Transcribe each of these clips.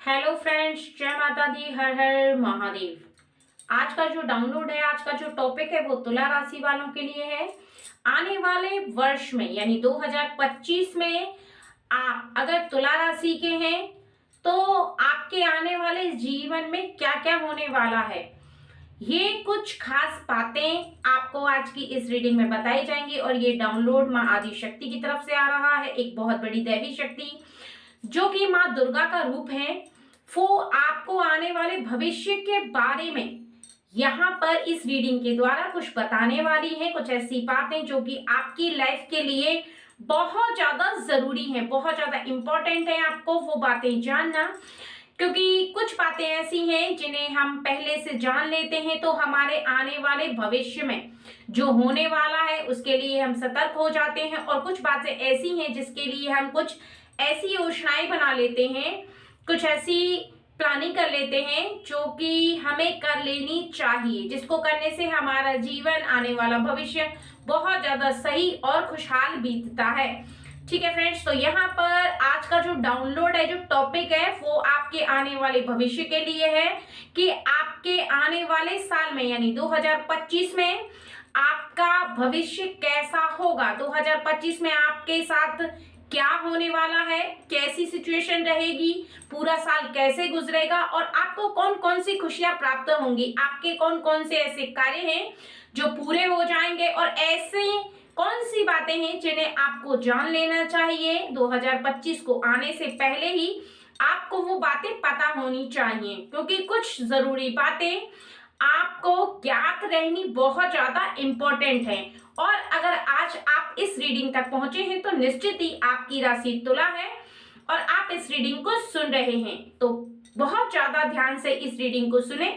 Hello friends, जय माता दी, हर हर महादेव। आज का जो डाउनलोड है, आज का जो टॉपिक है वो तुला राशि वालों के लिए है। आने वाले वर्ष में यानी 2025 में आप अगर तुला राशि के हैं तो आपके आने वाले जीवन में क्या क्या होने वाला है, ये कुछ खास बातें आपको आज की इस रीडिंग में बताई जाएंगी। और ये डाउनलोड माँ आदि शक्ति की तरफ से आ रहा है, एक बहुत बड़ी दैवी शक्ति जो कि माँ दुर्गा का रूप है। वो आपको आने वाले भविष्य के बारे में यहाँ पर इस रीडिंग के द्वारा कुछ बताने वाली है। कुछ ऐसी बातें जो कि आपकी लाइफ के लिए बहुत ज्यादा जरूरी है, बहुत ज्यादा इंपॉर्टेंट है आपको वो बातें जानना। क्योंकि कुछ बातें ऐसी हैं जिन्हें हम पहले से जान लेते हैं तो हमारे आने वाले भविष्य में जो होने वाला है उसके लिए हम सतर्क हो जाते हैं। और कुछ बातें ऐसी हैं जिसके लिए हम कुछ ऐसी योजनाएं बना लेते हैं, कुछ ऐसी प्लानिंग कर लेते हैं जो कि हमें कर लेनी चाहिए, जिसको करने से हमारा जीवन, आने वाला भविष्य बहुत ज्यादा सही और खुशहाल बीतता है। ठीक है फ्रेंड्स, तो यहाँ पर आज का जो डाउनलोड है, जो टॉपिक है वो आपके आने वाले भविष्य के लिए है कि आपके आने वाले साल में यानी 2025 में आपका भविष्य कैसा होगा। 2025 में आपके साथ क्या होने वाला है, कैसी सिचुएशन रहेगी, पूरा साल कैसे गुजरेगा और आपको कौन कौन सी खुशियां प्राप्त होंगी, आपके कौन कौन से ऐसे कार्य हैं जो पूरे हो जाएंगे और ऐसे कौन सी बातें हैं जिन्हें आपको जान लेना चाहिए। 2025 को आने से पहले ही आपको वो बातें पता होनी चाहिए, क्योंकि कुछ जरूरी बातें आपको ज्ञात रहनी बहुत ज्यादा इंपॉर्टेंट है। और अगर आज आप इस रीडिंग तक पहुंचे हैं तो निश्चित ही आपकी राशि तुला है और आप इस रीडिंग को सुन रहे हैं तो बहुत ज्यादा ध्यान से इस रीडिंग को सुने,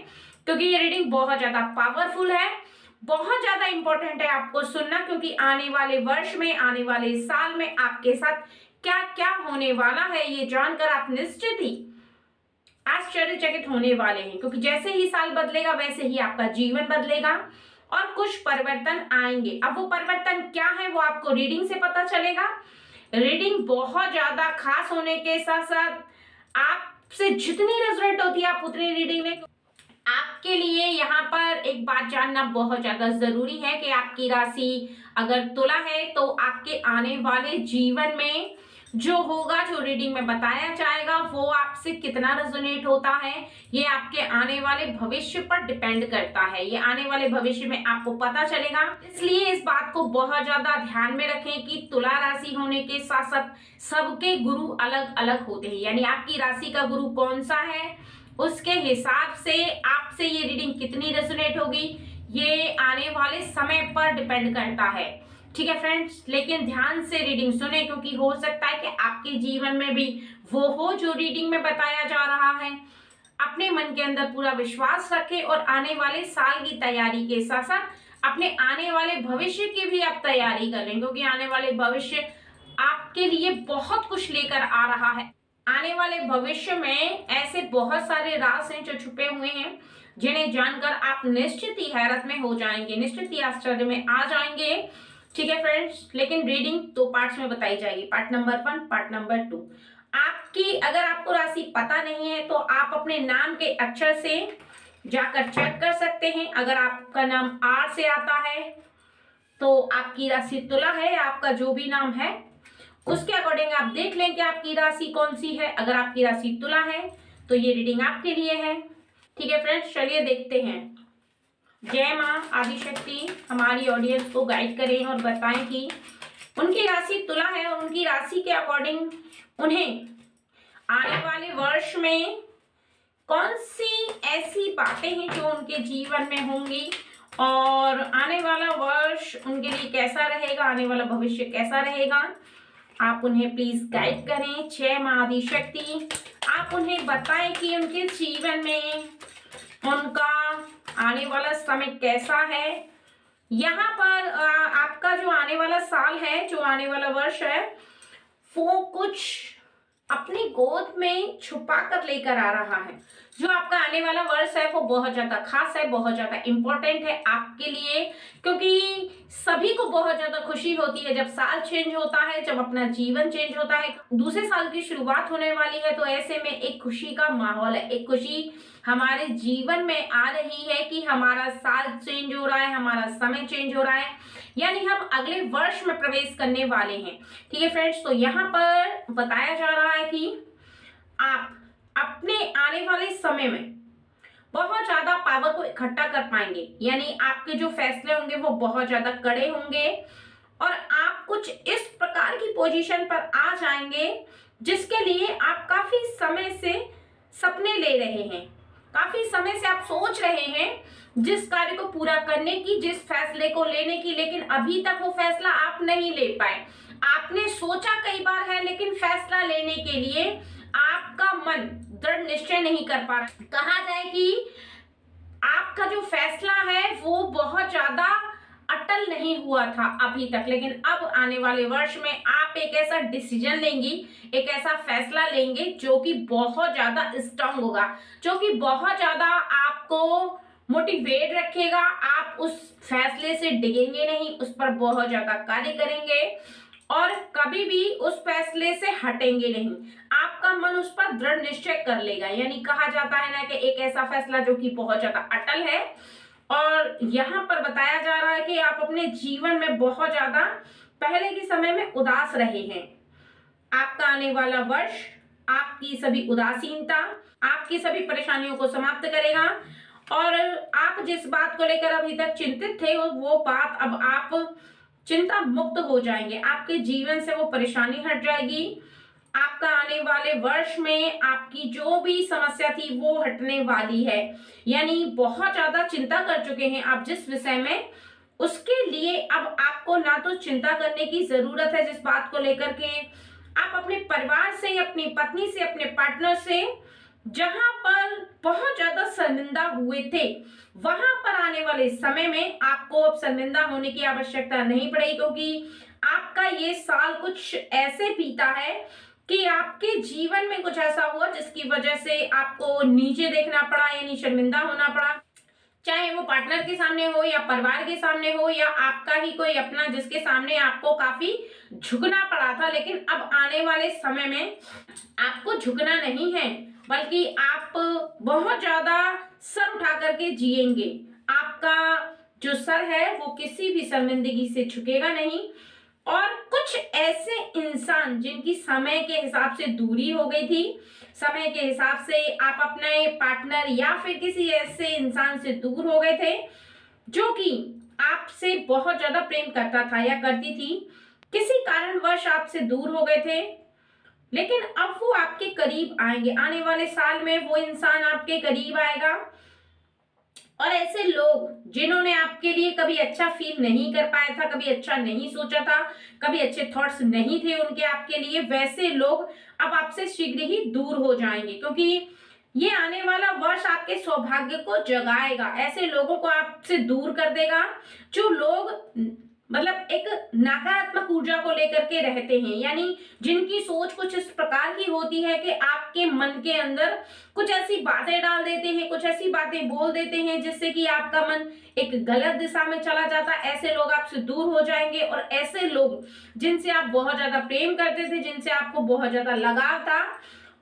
क्योंकि ये रीडिंग बहुत ज्यादा पावरफुल है, बहुत ज्यादा इंपॉर्टेंट है आपको सुनना। क्योंकि आने वाले वर्ष में, आने वाले साल में आपके साथ क्या क्या होने वाला है ये जानकर आप निश्चित ही आश्चर्यचकित होने वाले हैं। क्योंकि जैसे ही साल बदलेगा वैसे ही आपका जीवन बदलेगा और कुछ परिवर्तन आएंगे। अब वो परिवर्तन क्या है वो आपको रीडिंग से पता चलेगा। रीडिंग बहुत ज्यादा खास होने के साथ साथ आपसे जितनी रेजोनेट होती है आप उतनी रीडिंग में। आपके लिए यहाँ पर एक बात जानना बहुत ज्यादा जरूरी है कि आपकी राशि अगर तुला है तो आपके आने वाले जीवन में जो होगा, जो रीडिंग में बताया जाएगा वो आपसे कितना रेजोनेट होता है, ये आपके आने वाले भविष्य पर डिपेंड करता है। ये आने वाले भविष्य में आपको पता चलेगा, इसलिए इस बात को बहुत ज्यादा ध्यान में रखें कि तुला राशि होने के साथ साथ सबके गुरु अलग अलग होते हैं। यानी आपकी राशि का गुरु कौन सा है उसके हिसाब से आपसे ये रीडिंग कितनी रेजोनेट होगी ये आने वाले समय पर डिपेंड करता है। ठीक है फ्रेंड्स, लेकिन ध्यान से रीडिंग सुने, क्योंकि हो सकता है कि आपके जीवन में भी वो हो जो रीडिंग में बताया जा रहा है। अपने मन के अंदर पूरा विश्वास रखें और आने वाले साल की तैयारी के साथ साथ अपने आने वाले भविष्य की भी आप तैयारी कर लें, क्योंकि आने वाले भविष्य आपके लिए बहुत कुछ लेकर आ रहा है। आने वाले भविष्य में ऐसे बहुत सारे राज हैं जो छुपे हुए हैं जिन्हें जानकर आप निश्चित ही हैरत में हो जाएंगे, निश्चित ही आश्चर्य में आ जाएंगे। ठीक है फ्रेंड्स, लेकिन रीडिंग दो पार्ट्स में बताई जाएगी, पार्ट नंबर 1, पार्ट नंबर 2। आपकी अगर आपको राशि पता नहीं है तो आप अपने नाम के अक्षर से जाकर चेक कर सकते हैं। अगर आपका नाम आर से आता है तो आपकी राशि तुला है, आपका जो भी नाम है उसके अकॉर्डिंग आप देख लें कि आपकी राशि कौन सी है। अगर आपकी राशि तुला है तो ये रीडिंग आपके लिए है। ठीक है फ्रेंड्स, चलिए देखते हैं। जय माँ आदिशक्ति हमारी ऑडियंस को गाइड करें और बताएं कि उनकी राशि तुला है और उनकी राशि के अकॉर्डिंग उन्हें आने वाले वर्ष में कौन सी ऐसी बातें हैं जो उनके जीवन में होंगी और आने वाला वर्ष उनके लिए कैसा रहेगा, आने वाला भविष्य कैसा रहेगा। आप उन्हें प्लीज गाइड करें। जय माँ आदिशक्ति, आप उन्हें बताएं कि उनके जीवन में उनका आने वाला समय कैसा है। यहाँ पर आपका जो आने वाला साल है, जो आने वाला वर्ष है, वो कुछ अपनी गोद में छुपा कर लेकर आ रहा है। जो आपका आने वाला वर्ष है वो बहुत ज्यादा खास है, बहुत ज्यादा इम्पोर्टेंट है आपके लिए, क्योंकि सभी को बहुत ज्यादा खुशी होती है जब साल चेंज होता है, जब अपना जीवन चेंज होता है, दूसरे साल की शुरुआत होने वाली है। तो ऐसे में एक खुशी का माहौल है, एक खुशी हमारे जीवन में आ रही है कि हमारा साल चेंज हो रहा है, हमारा समय चेंज हो रहा है, यानी हम अगले वर्ष में प्रवेश करने वाले हैं। ठीक है फ्रेंड्स, तो यहाँ पर बताया जा रहा है कि आप अपने आने वाले समय में बहुत ज्यादा पावर को इकट्ठा कर पाएंगे, यानी आपके जो फैसले होंगे वो बहुत ज्यादा कड़े होंगे और आप कुछ इस प्रकार की पोजीशन पर आ जाएंगे जिसके लिए आप काफी समय से सपने ले रहे हैं, काफी समय से आप सोच रहे हैं जिस कार्य को पूरा करने की, जिस फैसले को लेने की, लेकिन अभी तक वो फैसला आप नहीं ले पाए। आपने सोचा कई बार है लेकिन फैसला लेने के लिए आपका मन दृढ़ निश्चय नहीं कर पा रहा। कहा जाए कि आपका जो फैसला है वो बहुत ज्यादा अटल नहीं हुआ था अभी तक, लेकिन अब आने वाले वर्ष में आप एक ऐसा डिसीजन लेंगी, एक ऐसा फैसला लेंगे जो कि बहुत ज्यादा स्ट्रांग होगा, जो कि बहुत ज्यादा आपको मोटिवेट रखेगा। आप उस फैसले से डिगेंगे नहीं, उस पर बहुत ज्यादा कार्य करेंगे और कभी भी उस फैसले से हटेंगे नहीं। आपका मन उस पर दृढ़ निश्चय कर लेगा, यानी कहा जाता है ना कि एक ऐसा फैसला जो कि बहुत ज्यादा अटल है। और यहाँ पर बताया जा रहा है कि आप अपने जीवन में बहुत ज्यादा पहले के समय में उदास रहे हैं। आपका आने वाला वर्ष आपकी सभी उदासीनता, आपकी सभी परेशानियों को समाप्त करेगा और आप जिस बात को लेकर अभी तक चिंतित थे वो बात अब आप चिंता मुक्त हो जाएंगे। आपके जीवन से वो परेशानी हट जाएगी। आपका आने वाले वर्ष में आपकी जो भी समस्या थी वो हटने वाली है, यानी बहुत ज्यादा चिंता कर चुके हैं आप जिस विषय में, उसके लिए अब आपको ना तो चिंता करने की जरूरत है जिस बात को लेकर के आप अपने परिवार से, अपनी पत्नी से, अपने पार्टनर से जहां पर बहुत ज्यादा शर्मिंदा हुए थे, वहां पर आने वाले समय में आपको अब शर्मिंदा होने की आवश्यकता नहीं पड़ेगी, क्योंकि आपका ये साल कुछ ऐसे बीता है कि आपके जीवन में कुछ ऐसा हुआ जिसकी वजह से आपको नीचे देखना पड़ा, यानी शर्मिंदा होना पड़ा, चाहे वो पार्टनर के सामने हो या परिवार के सामने हो या आपका ही कोई अपना जिसके सामने आपको काफी झुकना पड़ा था। लेकिन अब आने वाले समय में आपको झुकना नहीं है, बल्कि आप बहुत ज्यादा सर उठा करके जिएंगे। आपका जो सर है वो किसी भी शर्मिंदगी से झुकेगा नहीं। और कुछ ऐसे इंसान जिनकी समय के हिसाब से दूरी हो गई थी, समय के हिसाब से आप अपने पार्टनर या फिर किसी ऐसे इंसान से दूर हो गए थे जो कि आपसे बहुत ज्यादा प्रेम करता था या करती थी, किसी कारणवश आपसे दूर हो गए थे, लेकिन अब वो आपके करीब आएंगे। आने वाले साल में वो इंसान आपके करीब आएगा और ऐसे लोग जिन्होंने आपके लिए कभी अच्छा फील नहीं कर पाया था, कभी अच्छा नहीं सोचा था, कभी अच्छे थॉट्स नहीं थे उनके आपके लिए, वैसे लोग अब आपसे शीघ्र ही दूर हो जाएंगे, क्योंकि ये आने वाला वर्ष आपके सौभाग्य को जगाएगा। ऐसे लोगों को आपसे दूर कर देगा जो लोग मतलब एक नकारात्मक ऊर्जा को लेकर के रहते हैं, यानी जिनकी सोच कुछ इस प्रकार की होती है कि आपके मन के अंदर कुछ ऐसी बातें डाल देते हैं, कुछ ऐसी बातें बोल देते हैं जिससे कि आपका मन एक गलत दिशा में चला जाता है। ऐसे लोग आपसे दूर हो जाएंगे और ऐसे लोग जिनसे आप बहुत ज्यादा प्रेम करते थे, जिनसे आपको बहुत ज्यादा लगाव था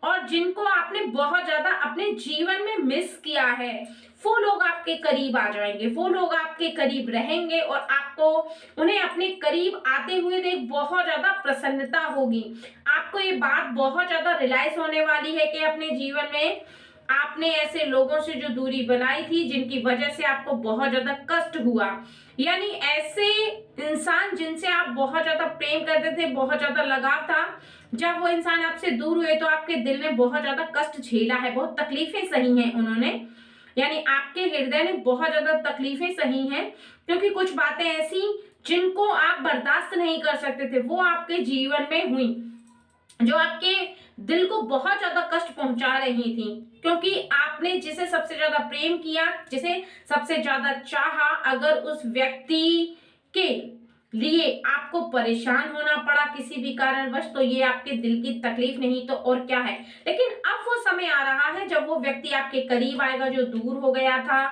और जिनको आपने बहुत ज्यादा अपने जीवन में मिस किया है, वो लोग आपके करीब आ जाएंगे, वो लोग आपके करीब रहेंगे और आपको उन्हें अपने करीब आते हुए देख बहुत ज्यादा प्रसन्नता होगी। आपको ये बात बहुत ज्यादा रियलाइज होने वाली है कि अपने जीवन में आपने ऐसे लोगों से जो दूरी बनाई थी जिनकी वजह से आपको बहुत ज्यादा कष्ट हुआ, यानी ऐसे इंसान जिनसे आप बहुत ज्यादा प्रेम करते थे, बहुत ज्यादा लगाव था, जब वो इंसान आपसे दूर हुए तो आपके दिल ने बहुत ज्यादा कष्ट झेला है, बहुत तकलीफें सही हैं उन्होंने, यानी आपके हृदय ने बहुत ज्यादा तकलीफें सही हैं, क्योंकि कुछ बातें ऐसी जिनको आप बर्दाश्त नहीं कर सकते थे वो आपके जीवन में हुई, जो आपके दिल को बहुत ज्यादा कष्ट पहुंचा रही थी, क्योंकि आपने जिसे सबसे ज्यादा प्रेम किया, जिसे सबसे ज्यादा चाहा, अगर उस व्यक्ति के लिए आपको परेशान होना पड़ा किसी भी कारणवश, तो ये आपके दिल की तकलीफ नहीं तो और क्या है। लेकिन अब वो समय आ रहा है है जब वो व्यक्ति आपके करीब आएगा जो दूर हो गया था,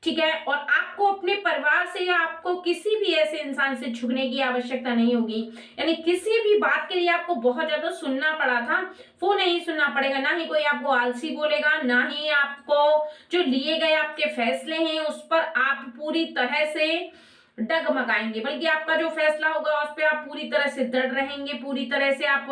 ठीक है। और आपको अपने परिवार से या आपको किसी भी ऐसे इंसान से झुकने की आवश्यकता नहीं होगी, यानी किसी भी बात के लिए आपको बहुत ज्यादा सुनना पड़ा था वो नहीं सुनना पड़ेगा। ना ही कोई आपको आलसी बोलेगा, ना ही आपको जो लिए गए आपके फैसले हैं उस पर आप पूरी तरह से डगमगाएंगे, बल्कि आपका जो फैसला होगा उस पर आप पूरी तरह से दृढ़ रहेंगे, पूरी तरह से आप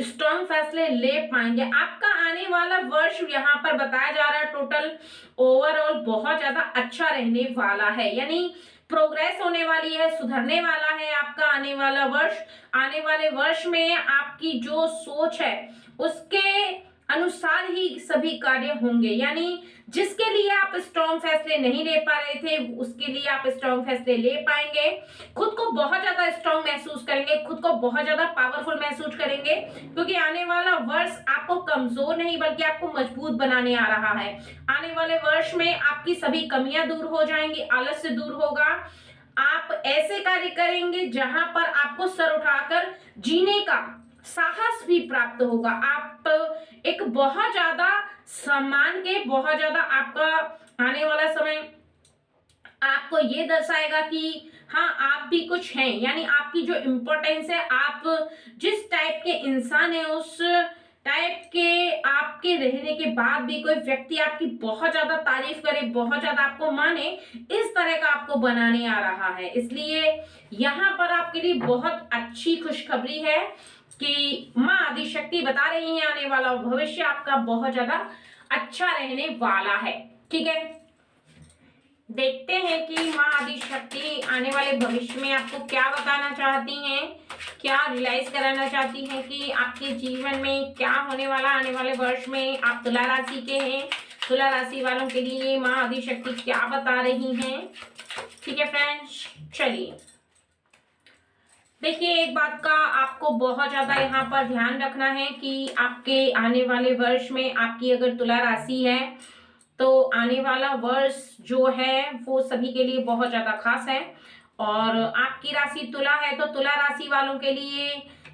स्ट्रॉन्ग फैसले ले पाएंगे। आपका आने वाला वर्ष यहाँ पर बताया जा रहा है टोटल ओवरऑल बहुत ज्यादा अच्छा रहने वाला है, यानी प्रोग्रेस होने वाली है, सुधरने वाला है आपका आने वाला वर्ष। आने वाले वर्ष में आपकी जो सोच है उसके अनुसार ही सभी कार्य होंगे, यानी जिसके लिए आप स्ट्रॉन्ग फैसले नहीं ले पा रहे थे उसके लिए आप स्ट्रॉन्ग फैसले ले पाएंगे। खुद को बहुत ज्यादा स्ट्रॉन्ग महसूस करेंगे, खुद को बहुत ज्यादा पावरफुल महसूस करेंगे, क्योंकि आने वाला वर्ष आपको कमजोर नहीं बल्कि आपको मजबूत बनाने आ रहा है। आने वाले वर्ष में आपकी सभी कमियां दूर हो जाएंगी, आलस्य दूर होगा। आप ऐसे कार्य करेंगे जहां पर आपको सर उठाकर जीने का साहस भी प्राप्त होगा। आप एक बहुत ज्यादा सम्मान के, बहुत ज्यादा आपका आने वाला समय आपको ये दर्शाएगा कि हाँ आप भी कुछ हैं, यानी आपकी जो इम्पोर्टेंस है, आप जिस टाइप के इंसान है उस टाइप के आपके रहने के बाद भी कोई व्यक्ति आपकी बहुत ज्यादा तारीफ करे, बहुत ज्यादा आपको माने, इस तरह का आपको बनाने आ रहा है। इसलिए यहाँ पर आपके लिए बहुत अच्छी खुशखबरी है कि माँ आदिशक्ति बता रही है आने वाला भविष्य आपका बहुत ज्यादा अच्छा रहने वाला है, ठीक है। देखते हैं कि माँ आदिशक्ति आने वाले भविष्य में आपको क्या बताना चाहती हैं, क्या रियलाइज कराना चाहती हैं कि आपके जीवन में क्या होने वाला आने वाले वर्ष में। आप तुला राशि के हैं, तुला राशि वालों के लिए माँ आदिशक्ति क्या बता रही हैं, ठीक है फ्रेंड्स। चलिए देखिए, एक बात का आपको बहुत ज्यादा यहाँ पर ध्यान रखना है कि आपके आने वाले वर्ष में आपकी अगर तुला राशि है तो आने वाला वर्ष जो है वो सभी के लिए बहुत ज्यादा खास है। और आपकी राशि तुला है तो तुला राशि वालों के लिए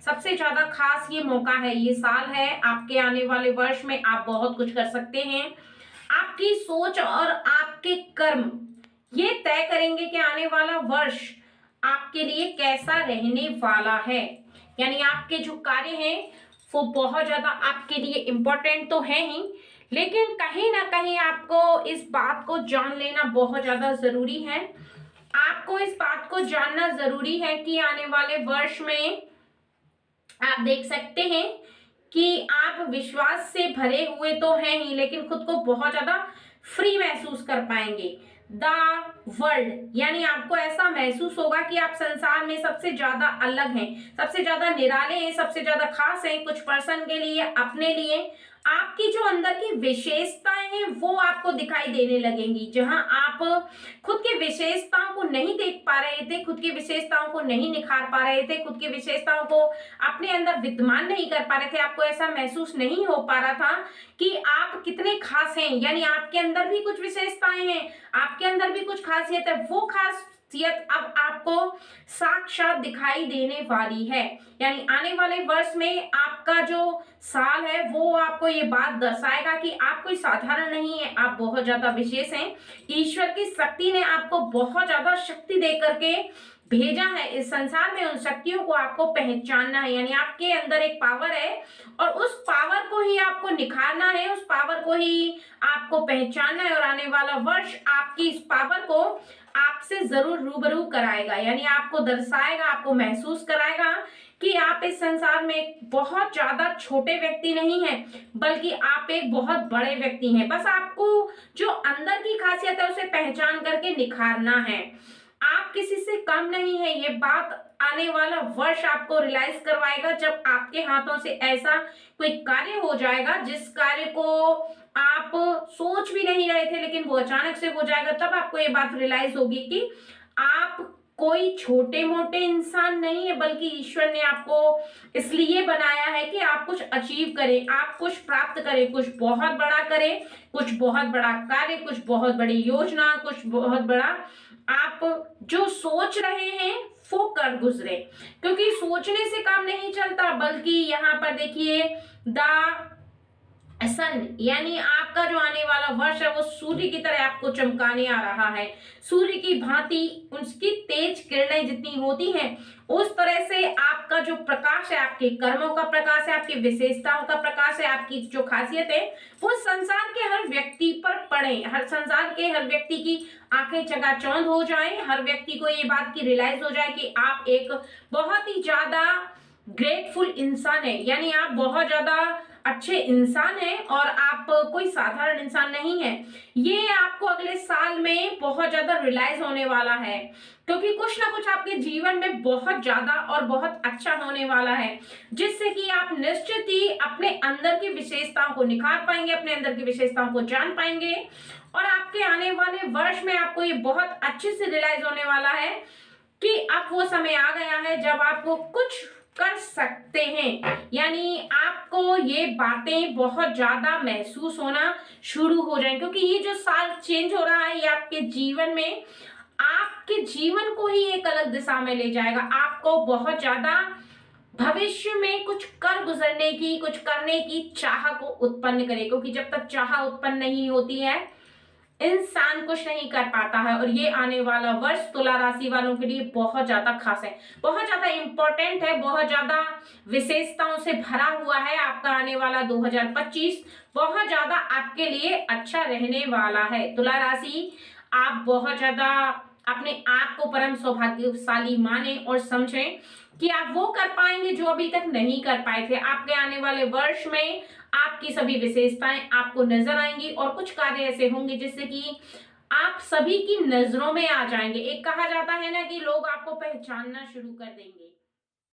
सबसे ज्यादा खास ये मौका है, ये साल है। आपके आने वाले वर्ष में आप बहुत कुछ कर सकते हैं। आपकी सोच और आपके कर्म ये तय करेंगे कि आने वाला वर्ष आपके लिए कैसा रहने वाला है। यानी आपके जो कार्य हैं वो बहुत ज्यादा आपके लिए इम्पोर्टेंट तो है ही, लेकिन कहीं ना कहीं आपको इस बात को जान लेना बहुत ज्यादा जरूरी है। आपको इस बात को जानना जरूरी है कि आने वाले वर्ष में आप देख सकते हैं कि आप विश्वास से भरे हुए तो हैं ही, लेकिन खुद को बहुत ज्यादा फ्री महसूस कर पाएंगे। द वर्ल्ड, यानी आपको ऐसा महसूस होगा कि आप संसार में सबसे ज्यादा अलग हैं, सबसे ज्यादा निराले हैं, सबसे ज्यादा खास हैं। कुछ पर्सन के लिए, अपने लिए आपकी जो अंदर की विशेषताएं हैं वो आपको दिखाई देने लगेंगी। जहां आप खुद की विशेषताओं को नहीं देख पा रहे थे, खुद की विशेषताओं को नहीं निखार पा रहे थे, खुद की विशेषताओं को अपने अंदर विद्यमान नहीं कर पा रहे थे, आपको ऐसा महसूस नहीं हो पा रहा था कि आप कितने खास हैं। यानी आपके अंदर भी कुछ विशेषताएं हैं, आपके अंदर भी कुछ खासियत है। वो खासियत अब आपको साक्षात दिखाई देने वाली है। यानी आने वाले वर्ष में आपका जो साल है वो आपको ये बात दर्शाएगा कि आप कोई साधारण नहीं है, आप बहुत ज्यादा विशेष हैं। ईश्वर की शक्ति ने आपको बहुत ज्यादा शक्ति दे करके भेजा है इस संसार में। उन शक्तियों को आपको पहचानना है, यानी आपके अंदर एक पावर है और उस पावर को ही आपको निखारना है, उस पावर को ही आपको पहचानना है। और आने वाला वर्ष आपकी इस पावर को आपसे जरूर रूबरू कराएगा, यानी आपको दर्शाएगा, आपको महसूस कराएगा कि आप इस संसार में एक बहुत ज्यादा छोटे व्यक्ति नहीं हैं, बल्कि आप एक बहुत बड़े व्यक्ति हैं। बस आपको जो अंदर की खासियत है उसे पहचान करके निखारना है। आप किसी से कम नहीं है, ये बात आने वाला वर्ष आपको रियलाइज करवाएगा जब आपके हाथों से ऐसा कोई कार्य हो जाएगा जिस कार्य को आप सोच भी नहीं रहे थे, लेकिन वो अचानक से हो जाएगा। तब आपको ये बात रियलाइज होगी कि आप कोई छोटे मोटे इंसान नहीं है, बल्कि ईश्वर ने आपको इसलिए बनाया है कि आप कुछ अचीव करें, आप कुछ प्राप्त करें, कुछ बहुत बड़ा करें, कुछ बहुत बड़ा कार्य, कुछ बहुत बड़ी योजना, कुछ बहुत बड़ा आप जो सोच रहे हैं वो कर गुजरे। क्योंकि सोचने से काम नहीं चलता, बल्कि यहाँ पर देखिए द सन यानी आपका जो आने वाला वर्ष है वो सूर्य की तरह आपको चमकाने आ रहा है। सूर्य की भांति उसकी तेज किरणें जितनी होती हैं उस तरह से आपका जो प्रकाश है, आपके कर्मों का प्रकाश है, आपकी विशेषताओं का प्रकाश है, आपकी जो खासियत है वो संसार के हर व्यक्ति पर पड़े, हर संसार के हर व्यक्ति की आंखें चकाचौंध हो जाएं, हर व्यक्ति को ये बात की रियलाइज हो जाए कि आप एक बहुत ही ज्यादा ग्रेटफुल इंसान है, यानी आप बहुत ज्यादा अच्छे इंसान हैं और आप कोई साधारण इंसान नहीं है। ये आपको अगले साल में बहुत ज्यादा रियलाइज होने वाला है, क्योंकि कुछ ना कुछ आपके जीवन में बहुत ज्यादा और बहुत अच्छा होने वाला है, जिससे कि आप निश्चित ही अपने अंदर की विशेषताओं को निखार पाएंगे, अपने अंदर की विशेषताओं को जान पाएंगे और आपके आने वाले वर्ष में आपको ये बहुत अच्छे से रियलाइज होने वाला है कि अब वो समय आ गया है जब आपको कुछ कर सकते हैं। यानी आपको ये बातें बहुत ज्यादा महसूस होना शुरू हो जाएं, क्योंकि ये जो साल चेंज हो रहा है ये आपके जीवन में आपके जीवन को ही एक अलग दिशा में ले जाएगा। आपको बहुत ज्यादा भविष्य में कुछ कर गुजरने की, कुछ करने की चाह को उत्पन्न करे, क्योंकि जब तक चाह उत्पन्न नहीं होती है इंसान कुछ नहीं कर पाता है। और ये आने वाला वर्ष तुला राशि वालों के लिए बहुत ज्यादा खास है, बहुत ज्यादा इंपॉर्टेंट है, बहुत ज्यादा विशेषताओं से भरा हुआ है। आपका आने वाला 2025 बहुत ज्यादा आपके लिए अच्छा रहने वाला है। तुला राशि, आप बहुत ज्यादा अपने आप को परम सौभाग्यशाली माने और समझें कि आप वो कर पाएंगे जो अभी तक नहीं कर पाए थे। आपके आने वाले वर्ष में आपकी सभी विशेषताएं आपको नजर आएंगी और कुछ कार्य ऐसे होंगे जिससे कि आप सभी की नजरों में आ जाएंगे। एक कहा जाता है ना कि लोग आपको पहचानना शुरू कर देंगे।